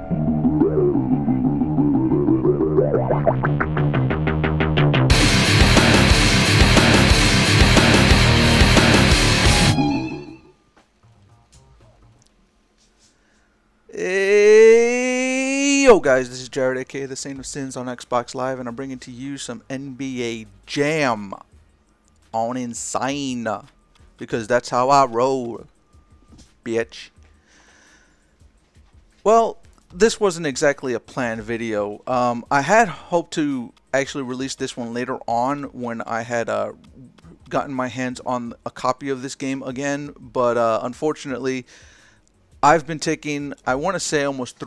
Hey, yo guys, this is Jared, aka the Saint of Sins on Xbox Live, and I'm bringing to you some NBA Jam on Insane, because that's how I roll, bitch. Well, this wasn't exactly a planned video. I had hoped to actually release this one later on when I had gotten my hands on a copy of this game again, but unfortunately I've been taking, I want to say, almost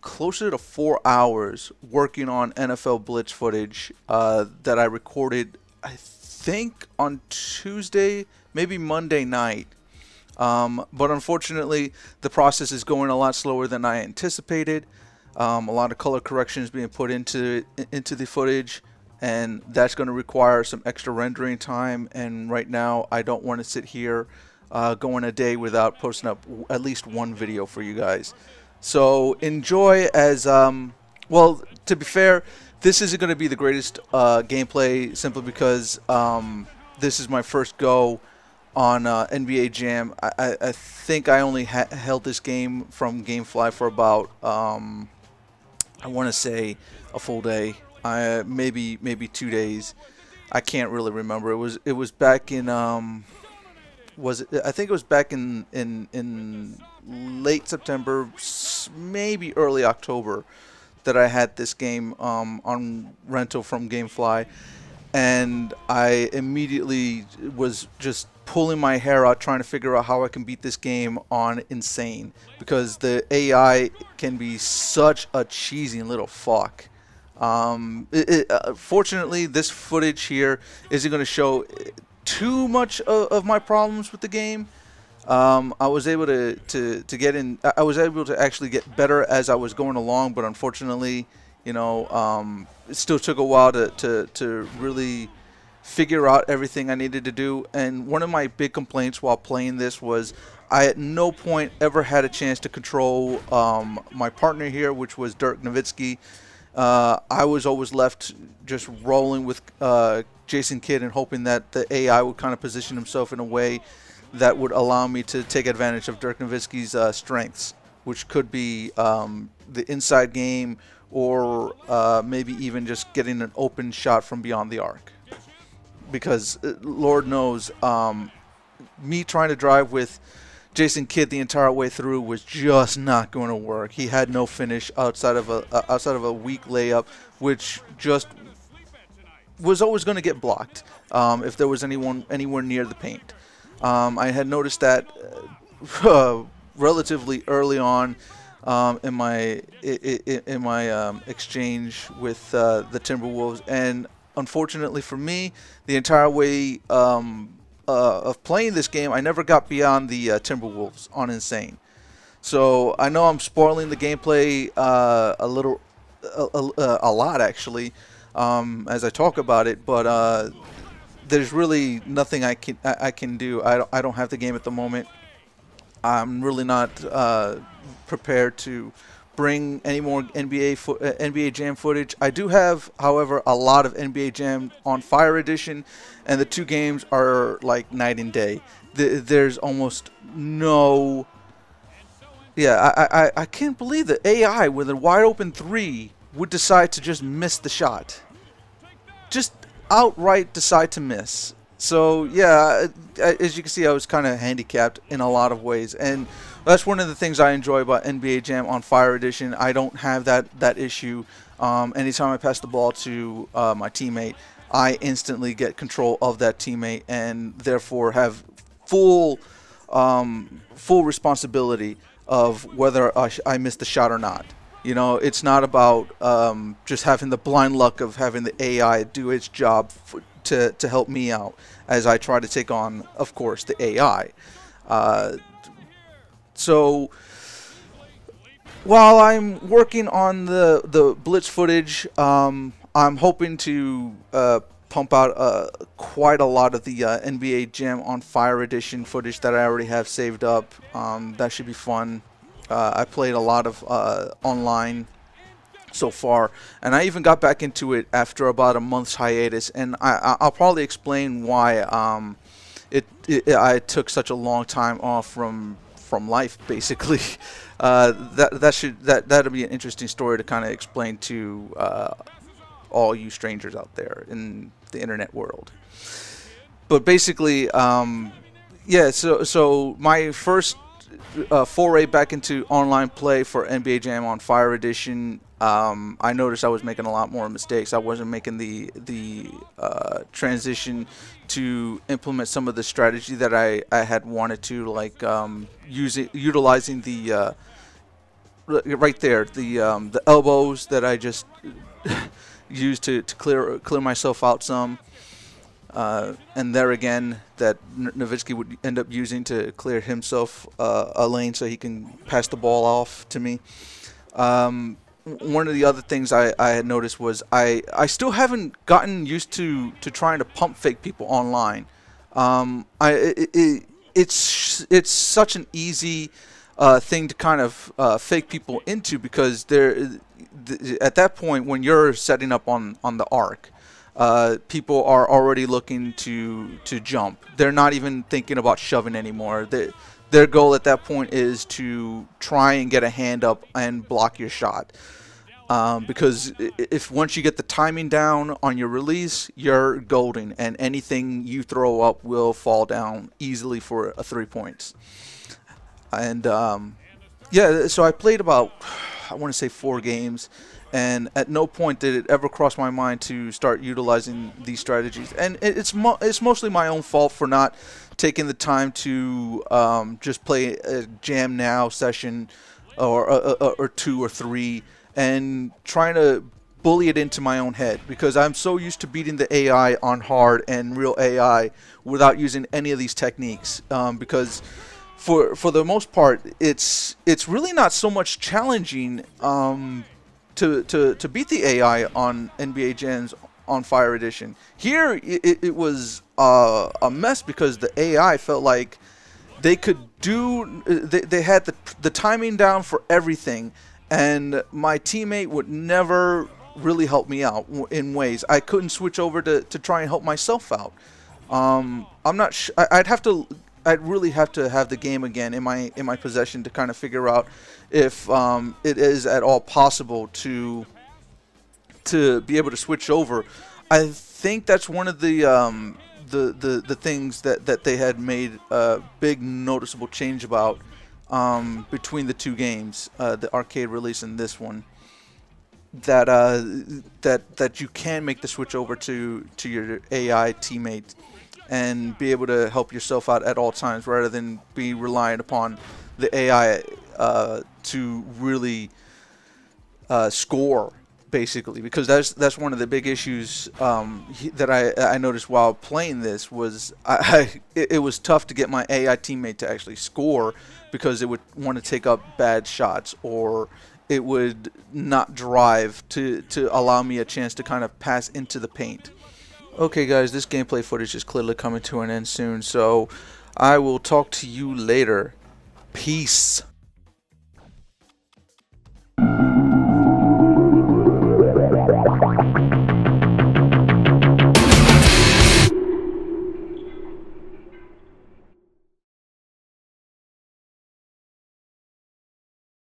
closer to 4 hours working on NFL Blitz footage that I recorded, I think, on Tuesday, maybe Monday night. But unfortunately, the process is going a lot slower than I anticipated. A lot of color corrections being put into the footage, and that's going to require some extra rendering time. And right now, I don't want to sit here going a day without posting up at least one video for you guys. So enjoy as well. To be fair, this isn't going to be the greatest gameplay, simply because this is my first go on NBA Jam. I think I only held this game from GameFly for about I want to say a full day, maybe 2 days. I can't really remember. It was back in I think it was back in late September, maybe early October, that I had this game on rental from GameFly, and I immediately was just pulling my hair out trying to figure out how I can beat this game on Insane, because the AI can be such a cheesy little fuck. Fortunately, this footage here isn't going to show too much of my problems with the game. I was able to get in. I was able to actually get better as I was going along, but unfortunately, you know, it still took a while to really figure out everything I needed to do. And one of my big complaints while playing this was I at no point ever had a chance to control my partner here, which was Dirk Nowitzki. I was always left just rolling with Jason Kidd and hoping that the AI would kind of position himself in a way that would allow me to take advantage of Dirk Nowitzki's strengths, which could be the inside game, or maybe even just getting an open shot from beyond the arc. Because Lord knows, me trying to drive with Jason Kidd the entire way through was just not going to work. He had no finish outside of a weak layup, which just was always going to get blocked if there was anyone anywhere near the paint. I had noticed that relatively early on in my exchange with the Timberwolves, and unfortunately for me, the entire way of playing this game, I never got beyond the Timberwolves on Insane. So I know I'm spoiling the gameplay a lot actually, as I talk about it, but there's really nothing I can do. I don't have the game at the moment. I'm really not prepared to bring any more NBA Jam footage. I do have, however, a lot of NBA Jam on Fire Edition, and the two games are like night and day. There's almost no... Yeah, I can't believe that AI with a wide open three would decide to just miss the shot. Just outright decide to miss. So yeah, as you can see, I was kind of handicapped in a lot of ways, and that's one of the things I enjoy about NBA Jam on Fire Edition. I don't have that issue. Anytime I pass the ball to my teammate, I instantly get control of that teammate, and therefore have full responsibility of whether I miss the shot or not. You know, it's not about just having the blind luck of having the AI do its job to help me out as I try to take on, of course, the AI. So while I'm working on the Blitz footage, I'm hoping to pump out quite a lot of the NBA Jam on Fire Edition footage that I already have saved up. That should be fun. I played a lot of online so far, and I even got back into it after about a month's hiatus, and I'll probably explain why I took such a long time off from life, basically. That'll be an interesting story to kind of explain to all you strangers out there in the internet world. But basically, yeah. So my first foray back into online play for NBA Jam on Fire Edition, I noticed I was making a lot more mistakes. I wasn't making the transition to implement some of the strategy that I had wanted to, like utilizing the right there, the elbows that I just used to clear myself out some. And there again, that Nowitzki would end up using to clear himself a lane so he can pass the ball off to me. One of the other things I had noticed was I still haven't gotten used to trying to pump fake people online. It's such an easy thing to kind of fake people into, because at that point when you're setting up on the arc, people are already looking to jump. They're not even thinking about shoving anymore. Their goal at that point is to try and get a hand up and block your shot. Because if once you get the timing down on your release, you're golden, and anything you throw up will fall down easily for a 3 points. And yeah, so I played about, I want to say, 4 games. And at no point did it ever cross my mind to start utilizing these strategies. And it's mostly my own fault for not taking the time to just play a Jam Now session or 2 or 3 and trying to bully it into my own head, because I'm so used to beating the AI on hard and real AI without using any of these techniques. Because for the most part, it's really not so much challenging to beat the AI on NBA Jam's on Fire Edition. Here it was a mess, because the AI felt like they could do, they had the timing down for everything, and my teammate would never really help me out in ways. I couldn't switch over to try and help myself out. I'm not I'd really have to have the game again in my possession to kind of figure out if it is at all possible to be able to switch over. I think that's one of the things that they had made a big noticeable change about between the 2 games, the arcade release and this one. That you can make the switch over to your AI teammate and be able to help yourself out at all times, rather than be reliant upon the AI to really score, basically. Because that's one of the big issues that I noticed while playing this, was it was tough to get my AI teammate to actually score, because it would want to take up bad shots, or it would not drive to allow me a chance to kind of pass into the paint. Okay guys, this gameplay footage is clearly coming to an end soon, so I will talk to you later. Peace.